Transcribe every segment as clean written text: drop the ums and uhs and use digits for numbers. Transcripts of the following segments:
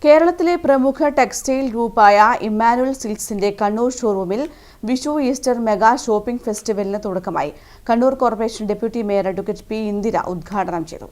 കേരളത്തിലെ പ്രമുഖ ടെക്സ്റ്റൈൽ ഗ്രൂപ്പായ ഇമ്മാനുവൽ സിൽക്സിന്റെ കണ്ണൂർ ഷോറൂമിൽ വിഷു ഈസ്റ്റർ മെഗാ ഷോപ്പിംഗ് ഫെസ്റ്റിവലിന് തുടക്കമായി. Kannur corporation deputy mayor advocate P. Indira ഉദ്ഘാടനം ചെയ്തു.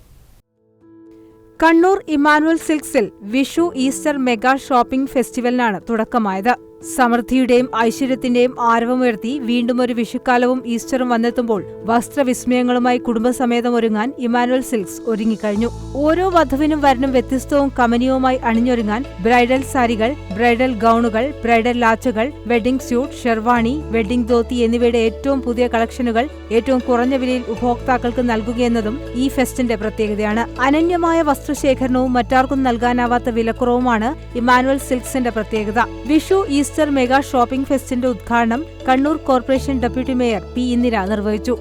കണ്ണൂർ ഇമ്മാനുവൽ സിൽക്സിൽ വിഷു ഈസ്റ്റർ മെഗാ ഷോപ്പിംഗ് ഫെസ്റ്റിവലിനാണ് തുടക്കമായത്. സമൃദ്ധിയുടെയും ഐശ്വര്യത്തിന്റെയും ആരവമുയർത്തി വീണ്ടും ഒരു വിഷുക്കാലവും ഈസ്റ്ററും വന്നെത്തുമ്പോൾ വസ്ത്രവിസ്മയങ്ങളുമായി കുടുംബസമേതം ഒരുങ്ങാൻ ഇമ്മാനുവൽ സിൽക്സ് ഒരുങ്ങിക്കഴിഞ്ഞു. ഓരോ വധുവിനും വരനും വ്യത്യസ്തവും കമനീയവുമായി അണിഞ്ഞൊരുങ്ങാൻ ബ്രൈഡൽ സാരികൾ, ബ്രൈഡൽ ഗൗണുകൾ, ബ്രൈഡൽ ലാച്ചുകൾ, wedding suit, sherwani, wedding dhoti എന്നിവയുടെ ഏറ്റവും പുതിയ കളക്ഷനുകൾ ഏറ്റവും കുറഞ്ഞ വിലയിൽ ഉപഭോക്താക്കൾക്ക് നൽകുകയെന്നതും ഈ ഫെസ്റ്റിന്റെ പ്രത്യേകതയാണ്. അനന്യമായ വസ്ത്രശേഖരണവും മറ്റാർക്കും നൽകാനാവാത്ത വിലക്കുറവുമാണ് ഇമ്മാനുവൽ സിൽക്സിന്റെ പ്രത്യേകത. വിഷു ഈസ്റ്റർ മെഗാ ഷോപ്പിംഗ് ഫെസ്റ്റിന്റെ ഉദ്ഘാടനം Kannur corporation deputy mayor P. Indira നിർവഹിച്ചു.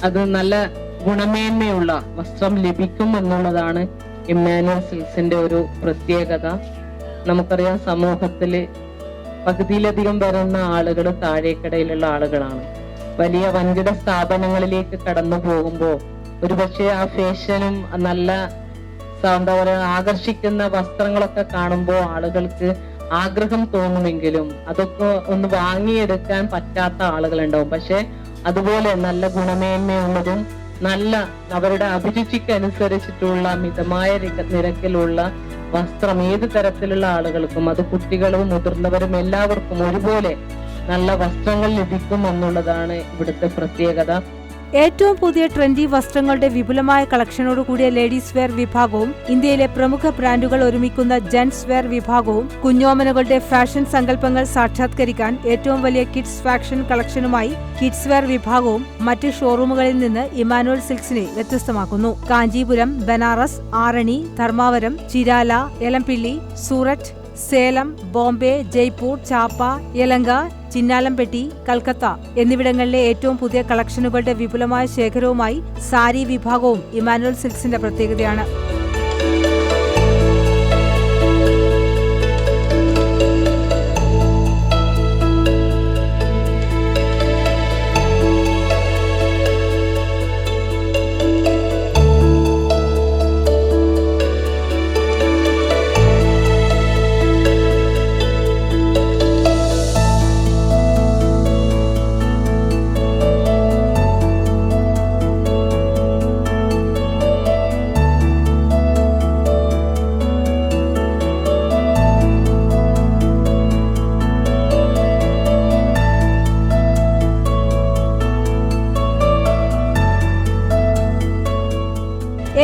അത് നല്ല ഗുണമേന്മയുള്ള വസ്ത്രം ലഭിക്കും എന്നുള്ളതാണ് ഇമ്മാനുവൽ സിൽക്സിന്റെ ഒരു പ്രത്യേകത. നമുക്കറിയാം, സമൂഹത്തില് പകുതിയിലധികം വരുന്ന ആളുകൾ താഴേക്കടയിലുള്ള ആളുകളാണ്. വലിയ വൻകിട സ്ഥാപനങ്ങളിലേക്ക് കടന്നു പോകുമ്പോൾ ഒരുപക്ഷെ ആ ഫാഷനും നല്ല എന്താ പറയുക ആകർഷിക്കുന്ന വസ്ത്രങ്ങളൊക്കെ കാണുമ്പോൾ ആളുകൾക്ക് ആഗ്രഹം തോന്നുമെങ്കിലും അതൊക്കെ ഒന്ന് വാങ്ങിയെടുക്കാൻ പറ്റാത്ത ആളുകളുണ്ടാവും. പക്ഷെ അതുപോലെ നല്ല ഗുണമേന്മയുള്ളതും നല്ല അവരുടെ അഭിരുചിക്ക് അനുസരിച്ചിട്ടുള്ള മിതമായ നിരക്കിലുള്ള വസ്ത്രം ഏത് തരത്തിലുള്ള ആളുകൾക്കും, അത് കുട്ടികളും മുതിർന്നവരും എല്ലാവർക്കും ഒരുപോലെ നല്ല വസ്ത്രങ്ങൾ ലഭിക്കും എന്നുള്ളതാണ് ഇവിടുത്തെ പ്രത്യേകത. ഏറ്റവും പുതിയ ട്രെൻഡി വസ്ത്രങ്ങളുടെ വിപുലമായ കളക്ഷനോടുകൂടിയ ലേഡീസ് വെയർ വിഭാഗവും ഇന്ത്യയിലെ പ്രമുഖ ബ്രാൻഡുകൾ ഒരുമിക്കുന്ന ജെന്റ്സ് വെയർ വിഭാഗവും കുഞ്ഞോമനകളുടെ ഫാഷൻ സങ്കല്പങ്ങൾ സാക്ഷാത്കരിക്കാൻ ഏറ്റവും വലിയ കിഡ്സ് ഫാഷൻ കളക്ഷനുമായി കിഡ്സ് വെയർ വിഭാഗവും മറ്റ് ഷോറൂമുകളിൽ നിന്ന് ഇമ്മാനുവൽ സിൽക്സിനെ വ്യത്യസ്തമാക്കുന്നു. കാഞ്ചീപുരം, ബനാറസ്, ആരണി, ധർമാവരം, ചിരാല, എലംപിള്ളി, സൂററ്റ്, സേലം, ബോംബെ, ജയ്പൂർ, ചാപ്പ, യലങ്ക, ചിന്നാലംപെട്ടി, കൽക്കത്ത എന്നിവിടങ്ങളിലെ ഏറ്റവും പുതിയ കളക്ഷനുകളുടെ വിപുലമായ ശേഖരവുമായി സാരി വിഭാഗവും ഇമ്മാനുവൽ സിൽക്സിന്റെ പ്രത്യേകതയാണ്.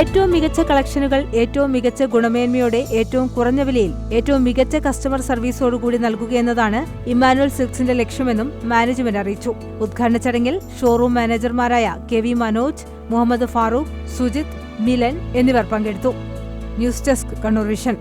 ഏറ്റവും മികച്ച കളക്ഷനുകൾ ഏറ്റവും മികച്ച ഗുണമേന്മയോടെ ഏറ്റവും കുറഞ്ഞ വിലയിൽ ഏറ്റവും മികച്ച കസ്റ്റമർ സർവീസോടുകൂടി നൽകുകയെന്നതാണ് ഇമ്മാനുവൽ സിൽക്സിന്റെ ലക്ഷ്യമെന്നും മാനേജ്മെന്റ് അറിയിച്ചു. ഉദ്ഘാടന ചടങ്ങിൽ ഷോറൂം മാനേജർമാരായ കെ. വി. മനോജ്, മുഹമ്മദ് ഫാറൂഖ്, സുജിത്, മിലൻ എന്നിവർ പങ്കെടുത്തു. News desk, Kannur vision.